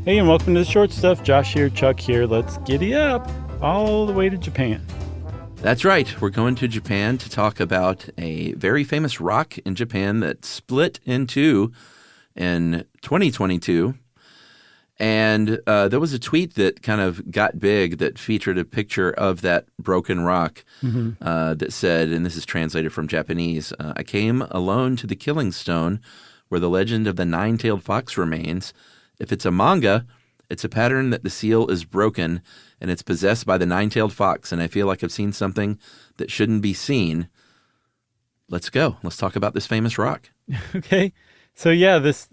Hey, and welcome to the Short Stuff. Josh here, Chuck here. Let's giddy up all the way to Japan. That's right. We're going to Japan to talk about a very famous rock in Japan that split in two in 2022. And there was a tweet that kind of got big that featured a picture of that broken rock that said, and this is translated from Japanese, I came alone to the killing stone where the legend of the nine-tailed fox remains. If it's a manga, it's a pattern that the seal is broken and it's possessed by the nine-tailed fox, and I feel like I've seen something that shouldn't be seen. Let's go. Let's talk about this famous rock. Okay. So yeah, this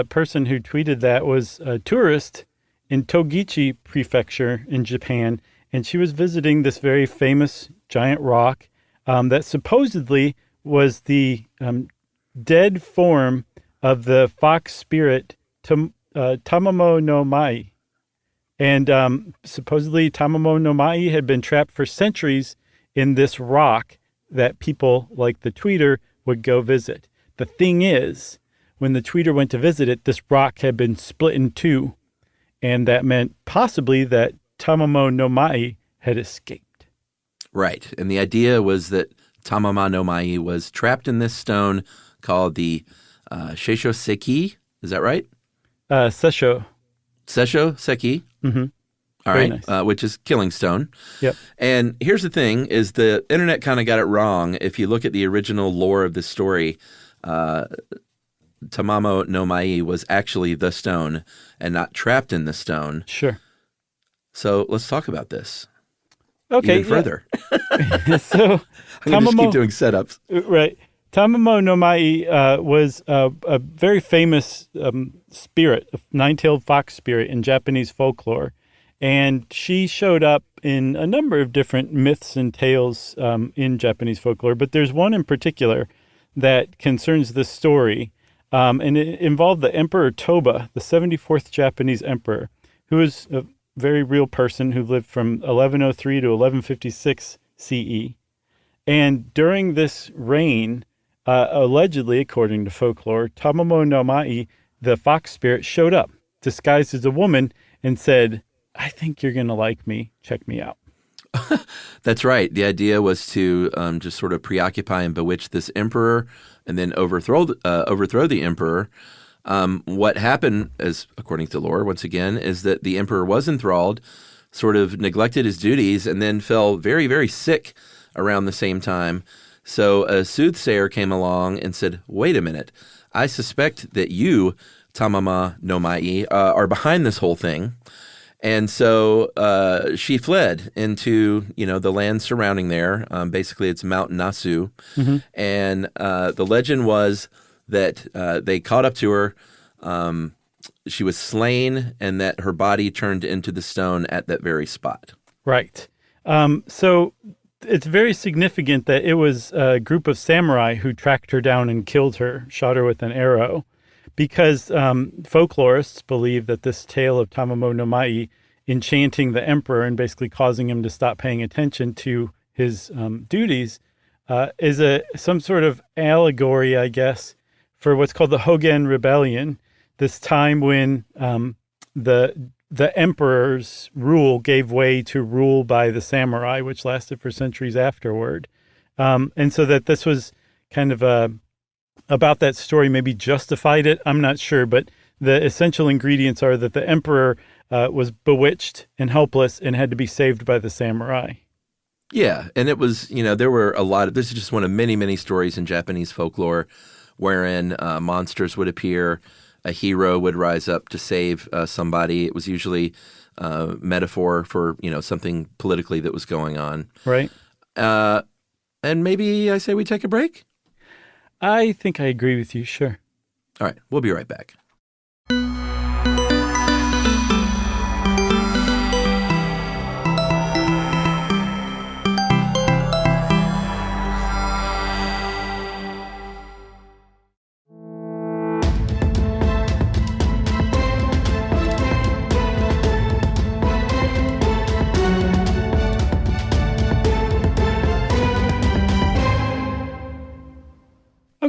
person who tweeted that was a tourist in Togichi Prefecture in Japan, and she was visiting this very famous giant rock that supposedly was the dead form of the fox spirit Tamamo no Mai. And supposedly Tamamo no Mai had been trapped for centuries in this rock that people like the tweeter would go visit. The thing is, when the tweeter went to visit it, this rock had been split in two, and that meant possibly that Tamamo no Mai had escaped. Right, and the idea was that Tamamo no Mai was trapped in this stone called the Seisho Seki. Is that right? Seisho Seki. Mm-hmm. All Very right, nice. which is killing stone. Yep. And here's the thing, is the internet kind of got it wrong. If you look at the original lore of this story, Tamamo no Mai was actually the stone and not trapped in the stone. Sure. So let's talk about this. Okay. Even further. So I'm going to just keep doing setups. Right. Tamamo no Mai was a very famous spirit, a nine-tailed fox spirit in Japanese folklore. And she showed up in a number of different myths and tales in Japanese folklore. But there's one in particular that concerns this story. And it involved the Emperor Toba, the 74th Japanese emperor, who was a very real person who lived from 1103 to 1156 CE. And during this reign, allegedly, according to folklore, Tamamo no Mai, the fox spirit, showed up, disguised as a woman, and said, I think you're going to like me. Check me out. That's right. The idea was to just sort of preoccupy and bewitch this emperor and then overthrow the emperor. What happened, as according to lore, once again, is that the emperor was enthralled, sort of neglected his duties, and then fell very, very sick around the same time. So a soothsayer came along and said, wait a minute, I suspect that you, Tamamo no Mai, are behind this whole thing. And so she fled into, the land surrounding there. Basically, it's Mount Nasu. Mm-hmm. And the legend was that they caught up to her. She was slain and that her body turned into the stone at that very spot. Right. So it's very significant that it was a group of samurai who tracked her down and killed her, shot her with an arrow, because folklorists believe that this tale of Tamamo no Mai enchanting the emperor and basically causing him to stop paying attention to his duties is some sort of allegory, I guess, for what's called the Hogen Rebellion, this time when the emperor's rule gave way to rule by the samurai, which lasted for centuries afterward. And so that this was kind of about that story, maybe justified it. I'm not sure, but the essential ingredients are that the emperor was bewitched and helpless and had to be saved by the samurai. Yeah, and it was, there were a lot of, this is just one of many, many stories in Japanese folklore wherein monsters would appear, a hero would rise up to save somebody. It was usually metaphor for, something politically that was going on. Right. And maybe I say we take a break? I think I agree with you, sure. All right, we'll be right back.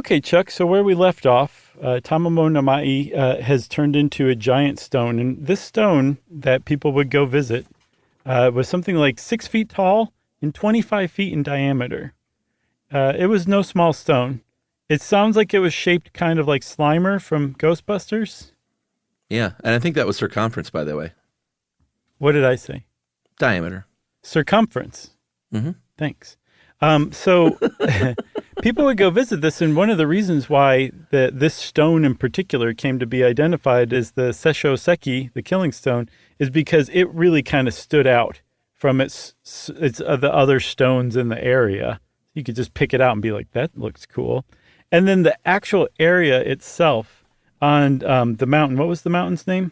Okay, Chuck, so where we left off, Tamamo Nama'i has turned into a giant stone. And this stone that people would go visit was something like 6 feet tall and 25 feet in diameter. It was no small stone. It sounds like it was shaped kind of like Slimer from Ghostbusters. Yeah, and I think that was circumference, by the way. What did I say? Diameter. Circumference. Mm-hmm. Thanks. So people would go visit this, and one of the reasons why this stone in particular came to be identified as the Seisho Seki, the killing stone, is because it really kind of stood out from its the other stones in the area. You could just pick it out and be like, that looks cool. And then the actual area itself on the mountain, what was the mountain's name?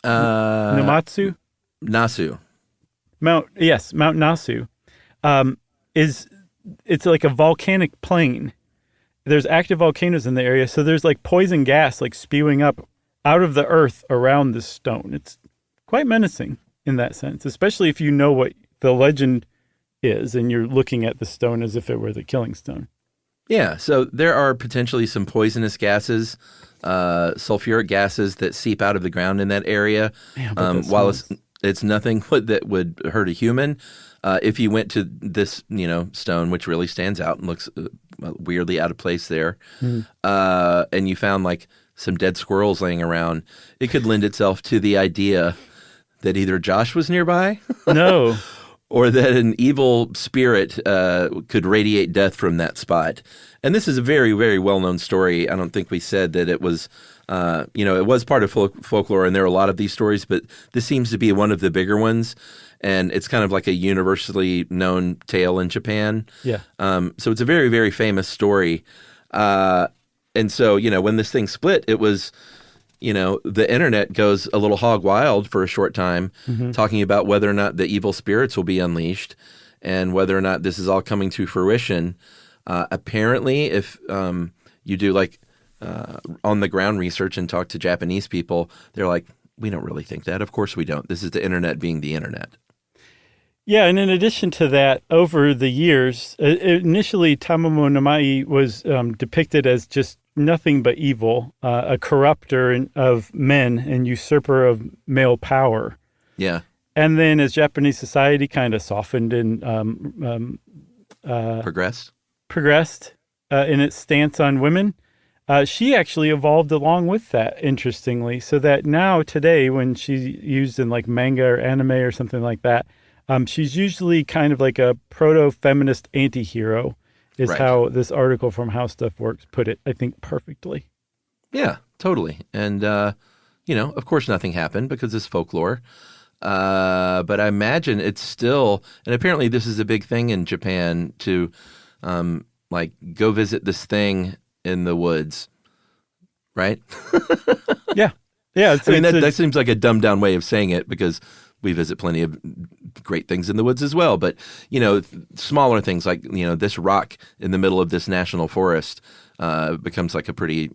Namatsu? Nasu. Mount Nasu. It's like a volcanic plain. There's active volcanoes in the area, so there's like poison gas like spewing up out of the earth around this stone. It's quite menacing in that sense, especially if you know what the legend is and you're looking at the stone as if it were the killing stone. Yeah, so there are potentially some poisonous gases, sulfuric gases that seep out of the ground in that area. Man, while it's nothing that would hurt a human, if you went to this, stone, which really stands out and looks weirdly out of place there, and you found like some dead squirrels laying around, it could lend itself to the idea that either Josh was nearby, no, or that an evil spirit could radiate death from that spot. And this is a very, very well-known story. I don't think we said that it was, it was part of folklore, and there are a lot of these stories, but this seems to be one of the bigger ones. And it's kind of like a universally known tale in Japan. Yeah. So it's a very, very famous story. And so, when this thing split, it was, the internet goes a little hog wild for a short time, talking about whether or not the evil spirits will be unleashed and whether or not this is all coming to fruition. Apparently, if you do like on-the-ground research and talk to Japanese people, they're like, we don't really think that. Of course we don't. This is the internet being the internet. Yeah, and in addition to that, over the years, initially Tamamo Nama'i was depicted as just nothing but evil, a corrupter of men and usurper of male power. Yeah. And then as Japanese society kind of softened and progressed in its stance on women, she actually evolved along with that, interestingly, so that now today when she's used in like manga or anime or something like that, she's usually kind of like a proto-feminist anti-hero is right. How this article from How Stuff Works put it, I think, perfectly. Yeah, totally. And, of course nothing happened because it's folklore. But I imagine it's still, and apparently this is a big thing in Japan to go visit this thing in the woods, right? Yeah. Yeah. That seems like a dumbed down way of saying it because we visit plenty of great things in the woods as well. But, smaller things like, this rock in the middle of this national forest becomes like a pretty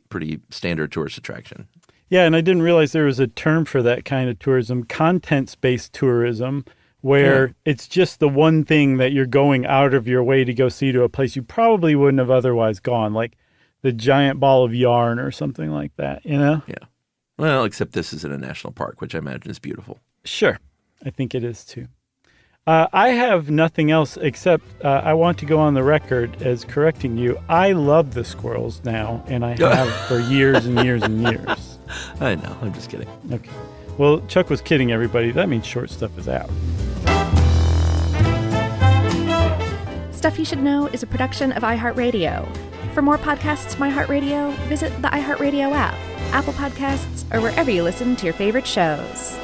standard tourist attraction. Yeah, and I didn't realize there was a term for that kind of tourism, contents-based tourism, where it's just the one thing that you're going out of your way to go see to a place you probably wouldn't have otherwise gone, like the giant ball of yarn or something like that, Yeah. Well, except this is in a national park, which I imagine is beautiful. Sure. I think it is too. I have nothing else except I want to go on the record as correcting you. I love the squirrels now, and I have for years and years and years. I know. I'm just kidding. Okay. Well, Chuck was kidding everybody. That means Short Stuff is out. Stuff You Should Know is a production of iHeartRadio. For more podcasts from iHeartRadio, visit the iHeartRadio app, Apple Podcasts, or wherever you listen to your favorite shows.